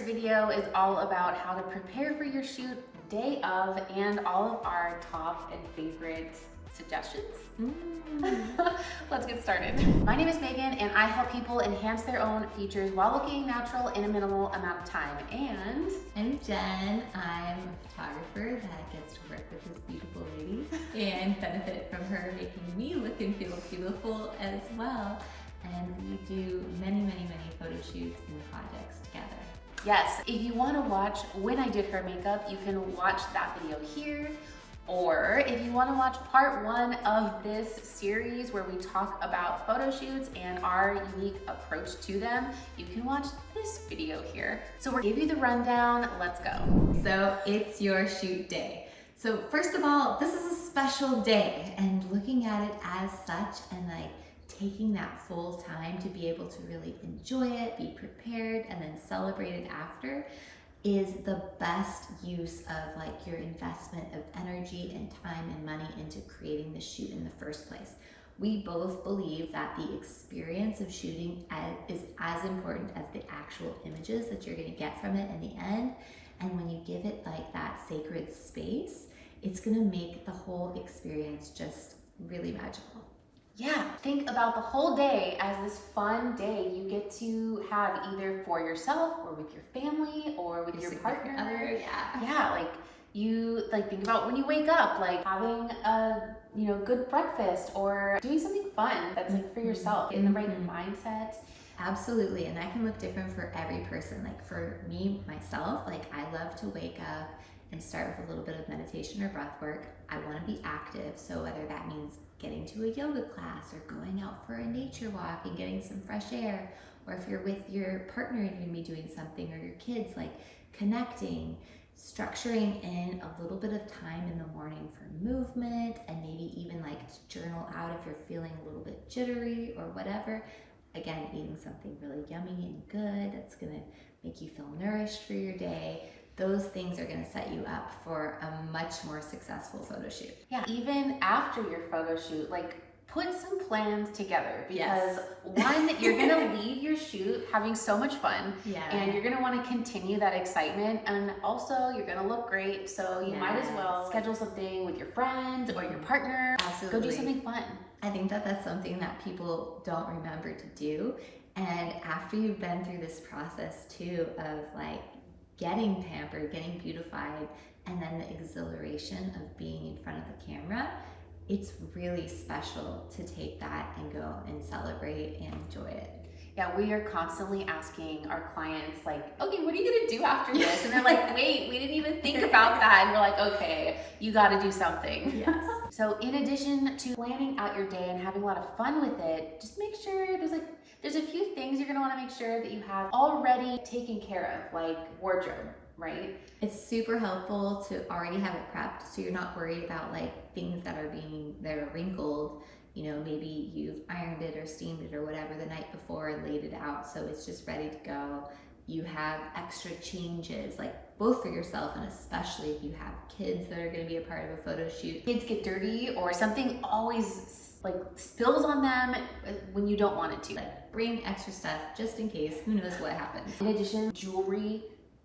video is all about how to prepare for your shoot day of and all of our top and favorite suggestions. Let's get started. My name is Megan and I help people enhance their own features while looking natural in a minimal amount of time. And I'm Jen. I'm a photographer that gets to work with this beautiful lady and benefit from her making me look and feel beautiful as well. And we do many photo shoots and projects together. yes, if you want to watch when I did her makeup, you can watch that video here. Or if you want to watch part 1 of this series where we talk about photo shoots and our unique approach to them, you can watch this video here. So we'll give you the rundown. Let's go. So it's your shoot day. So first of all, this is a special day, and looking at it as such and like taking that full time to be able to really enjoy it, be prepared, and then celebrate it after is the best use of like your investment of energy and time and money into creating the shoot in the first place. We both believe that the experience of shooting is as important as the actual images that you're going to get from it in the end. And when you give it like that sacred space, it's going to make the whole experience just really magical. Yeah, think about the whole day as this fun day you get to have either for yourself or with your family or with your partner. Other, Yeah, like you think about when you wake up, like having a good breakfast or doing something fun that's like for yourself in the right mindset. Absolutely, and that can look different for every person. Like for me, myself, like I love to wake up and start with a little bit of meditation or breath work. I want to be active, so whether that means getting to a yoga class or going out for a nature walk and getting some fresh air, or if you're with your partner and you're going to be doing something, or your kids, like connecting, structuring in a little bit of time in the morning for movement, and maybe even like journal out if you're feeling a little bit jittery or whatever. Again, eating something really yummy and good that's going to make you feel nourished for your day. Those things are going to set you up for a much more successful photo shoot. Yeah, even after your photo shoot, like put some plans together, because one, you're going to leave your shoot having so much fun, and you're going to want to continue that excitement, and also you're going to look great, so you might as well schedule something with your friends or your partner. Absolutely. Go do something fun. I think that that's something that people don't remember to do, and after you've been through this process too of like getting pampered, getting beautified, and then the exhilaration of being in front of the camera, it's really special to take that and go and celebrate and enjoy it. Yeah, we are constantly asking our clients like, okay, what are you gonna do after this? And they're like, wait, we didn't even think about that. And we're like, okay, you gotta do something. Yes. So in addition to planning out your day and having a lot of fun with it, just make sure there's a few things you're gonna wanna make sure that you have already taken care of, like wardrobe, right? It's super helpful to already have it prepped, so you're not worried about like things that are wrinkled. You know, maybe you've ironed it or steamed it or whatever the night before and laid it out, so it's just ready to go. You have extra changes, like both for yourself and especially if you have kids that are going to be a part of a photo shoot. Kids get dirty or something always like spills on them when you don't want it to. Like bring extra stuff just in case, who knows what happens. In addition, jewelry,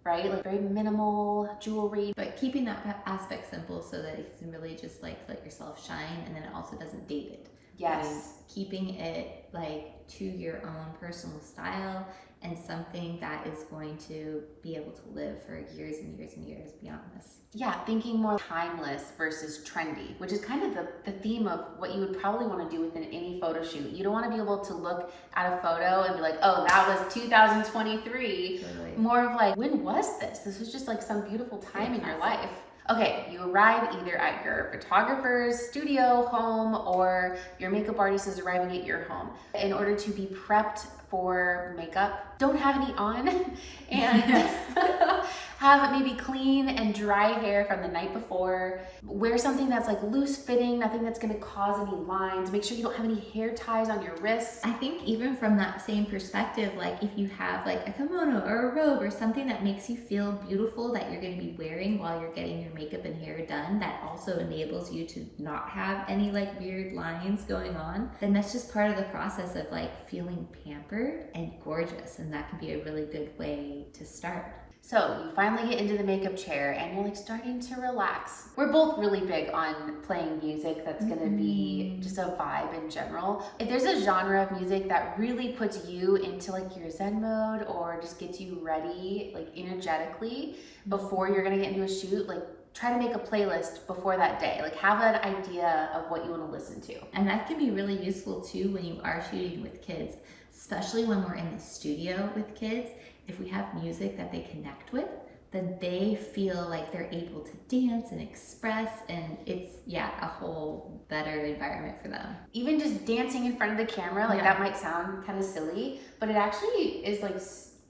right? Like very minimal jewelry. But keeping that aspect simple so that it can really just like let yourself shine, and then it also doesn't date it. Yes. I mean, keeping it like to your own personal style and something that is going to be able to live for years and years and years beyond this. Yeah, thinking more timeless versus trendy, which is kind of the theme of what you would probably want to do within any photo shoot. You don't want to be able to look at a photo and be like, oh, that was 2023. Totally. More of like, when was this? This was just like some beautiful time in your life. Okay, you arrive either at your photographer's studio, home, or your makeup artist is arriving at your home. In order to be prepped for makeup, don't have any on, and have maybe clean and dry hair from the night before. Wear something that's like loose fitting, nothing that's gonna cause any lines. Make sure you don't have any hair ties on your wrists. I think even from that same perspective, like if you have like a kimono or a robe or something that makes you feel beautiful that you're gonna be wearing while you're getting your makeup and hair done, that also enables you to not have any like weird lines going on, then that's just part of the process of like feeling pampered and gorgeous, and that can be a really good way to start. So you finally get into the makeup chair and you're like starting to relax. We're both really big on playing music that's gonna be just a vibe in general. If there's a genre of music that really puts you into like your zen mode or just gets you ready like energetically before you're gonna get into a shoot, like try to make a playlist before that day. Like have an idea of what you wanna listen to. And that can be really useful too when you are shooting with kids, especially when we're in the studio with kids. If we have music that they connect with, then they feel like they're able to dance and express, and it's, a whole better environment for them. Even just dancing in front of the camera, like that might sound kind of silly, but it actually is like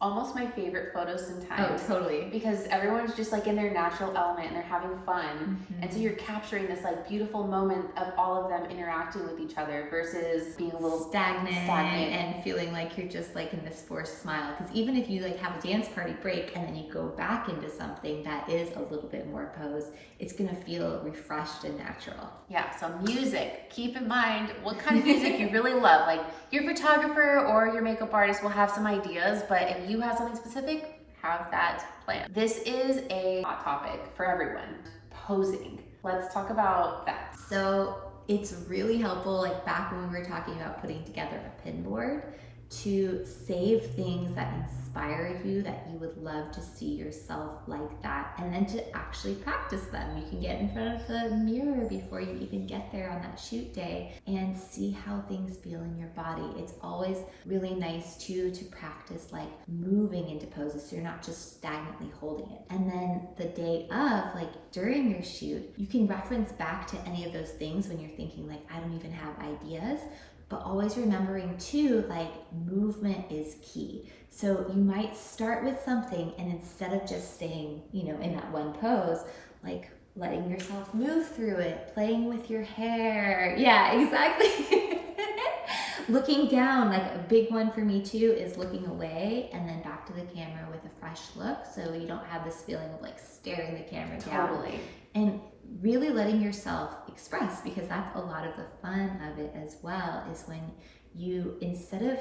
almost my favorite photo sometimes. Oh, totally. Because everyone's just like in their natural element and they're having fun. And so you're capturing this like beautiful moment of all of them interacting with each other versus being a little stagnant and feeling like you're just like in this forced smile. Because even if you like have a dance party break and then you go back into something that is a little bit more posed, it's gonna feel refreshed and natural. Yeah, so music, keep in mind what kind of music you really love. Like your photographer or your makeup artist will have some ideas, but if you have something specific, have that plan. This is a hot topic for everyone, posing. Let's talk about that. So it's really helpful, like back when we were talking about putting together a pin board, to save things that inspire you, that you would love to see yourself like that, and then to actually practice them. You can get in front of the mirror before you even get there on that shoot day and see how things feel in your body. It's always really nice too to practice like moving into poses so you're not just stagnantly holding it. And then the day of, like during your shoot, you can reference back to any of those things when you're thinking like, I don't even have ideas. But always remembering too, like movement is key. So you might start with something and instead of just staying, in that one pose, like letting yourself move through it, playing with your hair. Yeah, exactly. Looking down, like a big one for me too is looking away and then back to the camera with a fresh look. So you don't have this feeling of like staring the camera down. Totally. And really letting yourself express, because that's a lot of the fun of it as well, is when you, instead of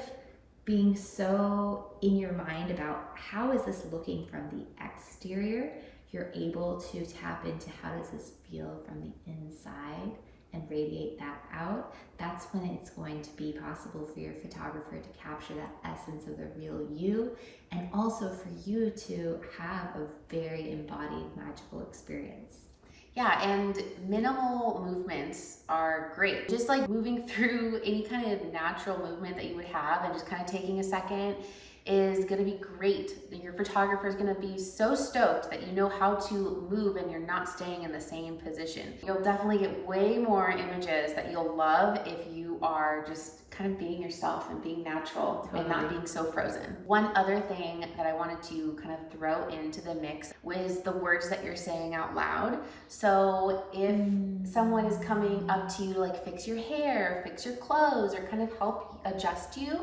being so in your mind about how is this looking from the exterior, you're able to tap into how does this feel from the inside and radiate that out. That's when it's going to be possible for your photographer to capture that essence of the real you, and also for you to have a very embodied magical experience. Yeah, and minimal movements are great. Just like moving through any kind of natural movement that you would have and just kind of taking a second is gonna be great. Your photographer is gonna be so stoked that you know how to move and you're not staying in the same position. You'll definitely get way more images that you'll love if you are just kind of being yourself and being natural and not being so frozen. One other thing that I wanted to kind of throw into the mix was the words that you're saying out loud. So if someone is coming up to you to like fix your hair, fix your clothes, or kind of help adjust you,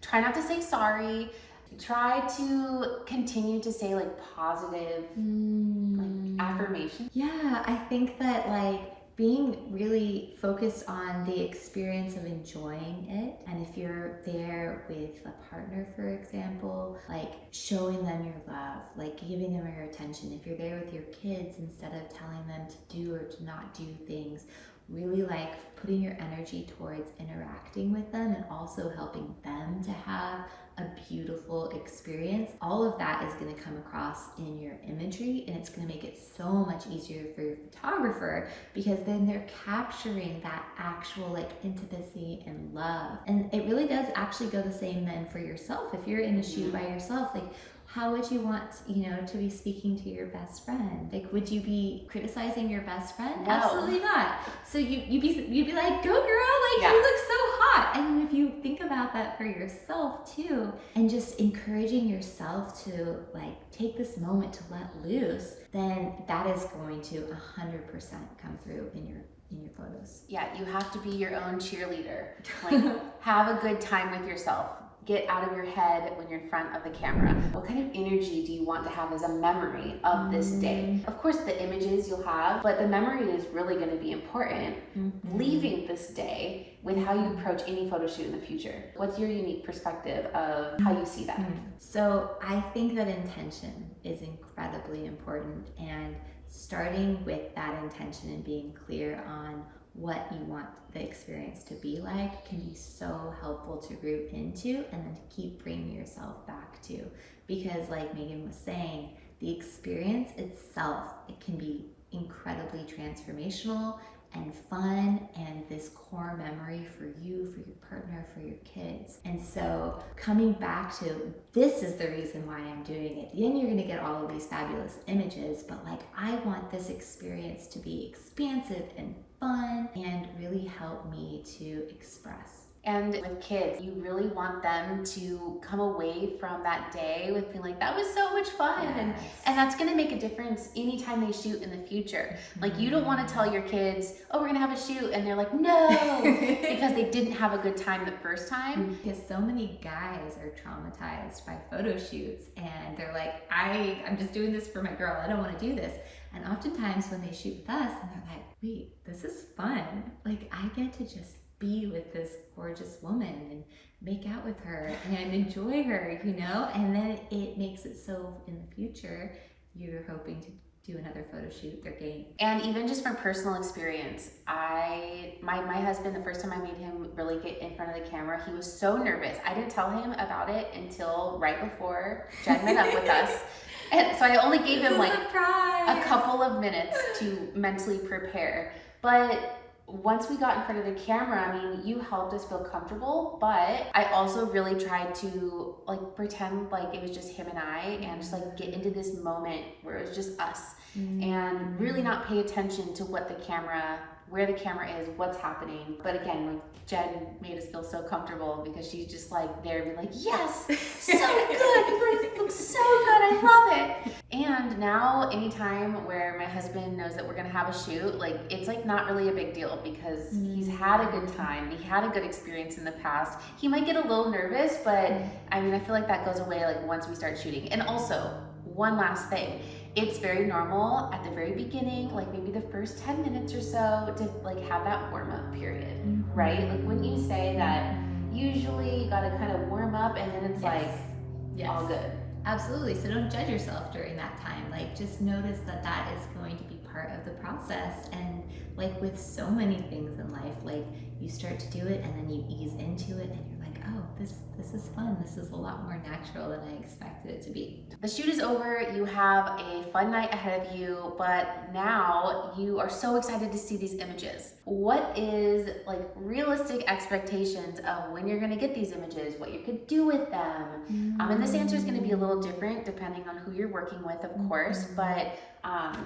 try not to say sorry. Try to continue to say like positive like affirmation. Yeah, I think that like being really focused on the experience of enjoying it, and if you're there with a partner, for example, like showing them your love, like giving them your attention. If you're there with your kids, instead of telling them to do or to not do things, really like putting your energy towards interacting with them and also helping them to have a beautiful experience. All of that is going to come across in your imagery, and it's going to make it so much easier for your photographer, because then they're capturing that actual like intimacy and love. And it really does actually go the same then for yourself. If you're in a shoot by yourself, like how would you want, to be speaking to your best friend? Like, would you be criticizing your best friend? No. Absolutely not. So you'd be like, go girl, like you look so hot. And then if you think about that for yourself too, and just encouraging yourself to like take this moment to let loose, then that is going to 100% come through in your photos. Yeah, you have to be your own cheerleader. Like have a good time with yourself. get out of your head when you're in front of the camera? What kind of energy do you want to have as a memory of this day? Of course, the images you'll have, but the memory is really going to be important. Leaving this day with how you approach any photo shoot in the future. What's your unique perspective of how you see that? So I think that intention is incredibly important, and starting with that intention and being clear on what you want the experience to be like can be so helpful to root into and then to keep bringing yourself back to. Because like Meagan was saying, the experience itself, it can be incredibly transformational and fun and this core memory for you, for your partner, for your kids. And so coming back to, this is the reason why I'm doing it. Then you're gonna get all of these fabulous images, but like I want this experience to be expansive and fun and really help me to express. And with kids, you really want them to come away from that day with feeling like that was so much fun. Yes. And that's gonna make a difference anytime they shoot in the future. Like you don't wanna tell your kids, oh, we're gonna have a shoot, and they're like, no, because they didn't have a good time the first time. Because so many guys are traumatized by photo shoots and they're like, I'm just doing this for my girl, I don't wanna do this. And oftentimes when they shoot with us, and they're like, wait, this is fun. Like I get to just be with this gorgeous woman and make out with her and enjoy her, you know? And then it makes it so in the future, you're hoping to do another photo shoot, they're game. And even just from personal experience, my husband, the first time I made him really get in front of the camera, he was so nervous. I didn't tell him about it until right before Jed met up with us. And so I only gave him like a couple of minutes to mentally prepare. But once we got in front of the camera, I mean, you helped us feel comfortable, but I also really tried to like pretend like it was just him and I and just like get into this moment where it was just us and really not pay attention to what the camera, where the camera is, what's happening. But again, like Jen made us feel so comfortable because she's just like there being like, yes, so good, you look so good, I love it. And now anytime where my husband knows that we're gonna have a shoot, like it's like not really a big deal because he's had a good time, he had a good experience in the past. He might get a little nervous, but I mean, I feel like that goes away like once we start shooting. And also, one last thing, it's very normal at the very beginning, like maybe the first 10 minutes or so, to like have that warm-up period, right? Like when you say that usually you gotta kind of warm up and then it's like all good. Absolutely. So don't judge yourself during that time. Like just notice that that is going to be part of the process. And like with so many things in life, like you start to do it and then you ease into it and you're like, oh, this is fun. This is a lot more natural than I expected it to be. The shoot is over, you have a fun night ahead of you, but now you are so excited to see these images. What is like realistic expectations of when you're gonna get these images, what you could do with them? And this answer is gonna be a little different depending on who you're working with, of course, but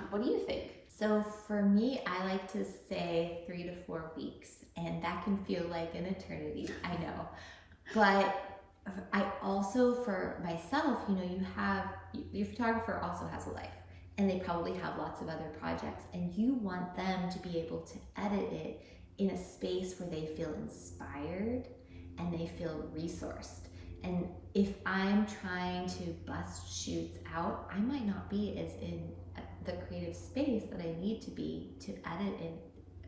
what do you think? So for me, I like to say 3 to 4 weeks, and that can feel like an eternity, I know. But I also, for myself, you know, your photographer also has a life and they probably have lots of other projects and you want them to be able to edit it in a space where they feel inspired and they feel resourced. And if I'm trying to bust shoots out, I might not be as in the creative space that I need to be to edit in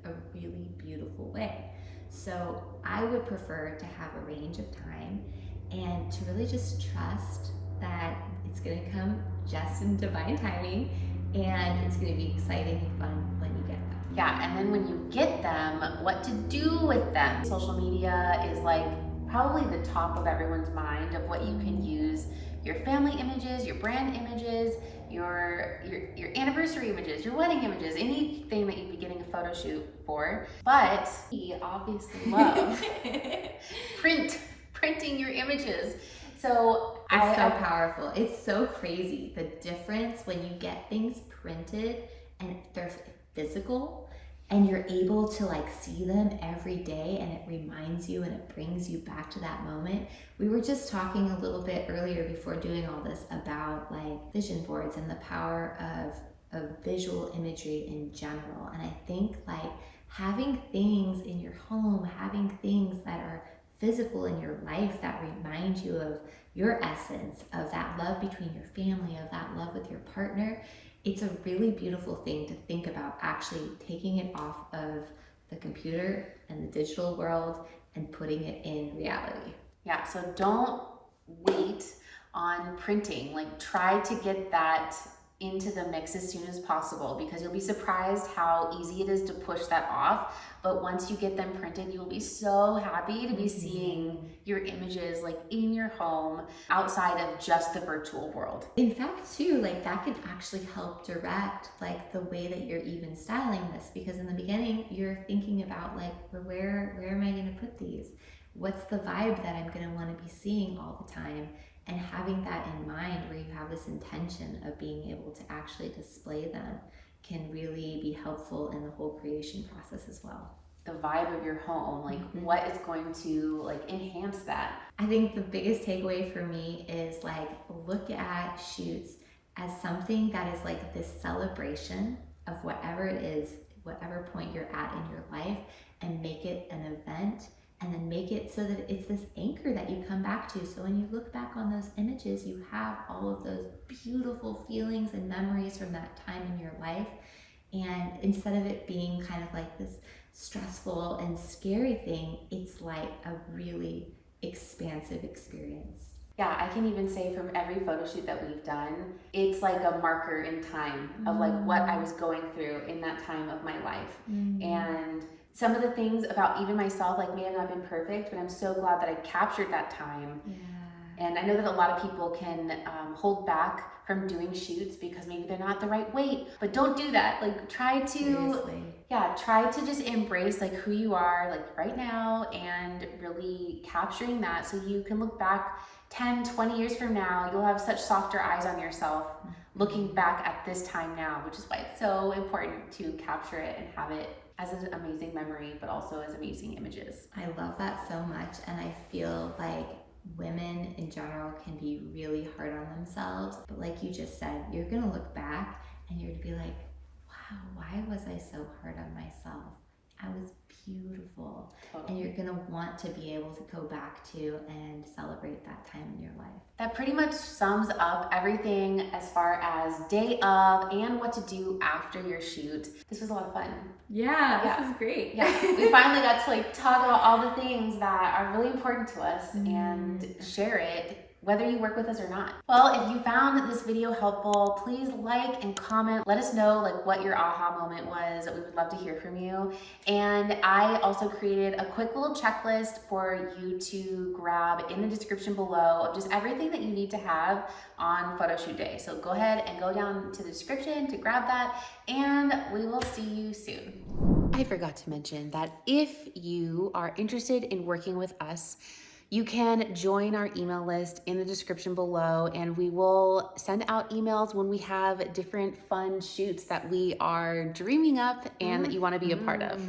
a really beautiful way. So I would prefer to have a range of time and to really just trust that it's gonna come just in divine timing and it's gonna be exciting and fun when you get them. Yeah, and then when you get them, what to do with them. Social media is like probably the top of everyone's mind of what you can use. Your family images, your brand images, your anniversary images, your wedding images, anything that you'd be getting a photo shoot for. But we obviously love printing your images. So it's so powerful. It's so crazy. The difference when you get things printed and they're physical and you're able to like see them every day and it reminds you and it brings you back to that moment. We were just talking a little bit earlier before doing all this about like vision boards and the power of visual imagery in general. And I think like having things in your home, having things that are physical in your life that remind you of your essence, of that love between your family, of that love with your partner, it's a really beautiful thing to think about, actually taking it off of the computer and the digital world and putting it in reality. Yeah, so don't wait on printing. Like, try to get that into the mix as soon as possible, because you'll be surprised how easy it is to push that off. But once you get them printed, you'll be so happy to be seeing your images like in your home outside of just the virtual world. In fact, too, like that can actually help direct like the way that you're even styling this, because in the beginning you're thinking about like, well, where am I going to put these? What's the vibe that I'm going to want to be seeing all the time? And having that in mind, where you have this intention of being able to actually display them, can really be helpful in the whole creation process as well. The vibe of your home, like what is going to like enhance that? I think the biggest takeaway for me is like, look at shoots as something that is like this celebration of whatever it is, whatever point you're at in your life, and make it an event. And then make it so that it's this anchor that you come back to. So when you look back on those images, you have all of those beautiful feelings and memories from that time in your life. And instead of it being kind of like this stressful and scary thing, it's like a really expansive experience. Yeah, I can even say from every photo shoot that we've done, it's like a marker in time of like what I was going through in that time of my life. And some of the things about even myself like may have not been perfect, but I'm so glad that I captured that time. And I know that a lot of people can hold back from doing shoots because maybe they're not the right weight, but don't do that. Like try to just embrace like who you are like right now, and really capturing that so you can look back 10, 20 years from now, you'll have such softer eyes on yourself looking back at this time now, which is why it's so important to capture it and have it as an amazing memory, but also as amazing images. I love that so much, and I feel like women in general can be really hard on themselves, but like you just said, you're gonna look back and you're gonna be like, wow, why was I so hard on myself? I was beautiful. Totally. And you're gonna want to be able to go back to and celebrate that time in your life. That pretty much sums up everything as far as day of and what to do after your shoot. This was a lot of fun. Yeah, this is great. Yeah, we finally got to like talk about all the things that are really important to us and share it, whether you work with us or not. Well, if you found this video helpful, please like and comment. Let us know like what your aha moment was. We would love to hear from you. And I also created a quick little checklist for you to grab in the description below of just everything that you need to have on photo shoot day. So go ahead and go down to the description to grab that, and we will see you soon. I forgot to mention that if you are interested in working with us, you can join our email list in the description below, and we will send out emails when we have different fun shoots that we are dreaming up and that you want to be a part of.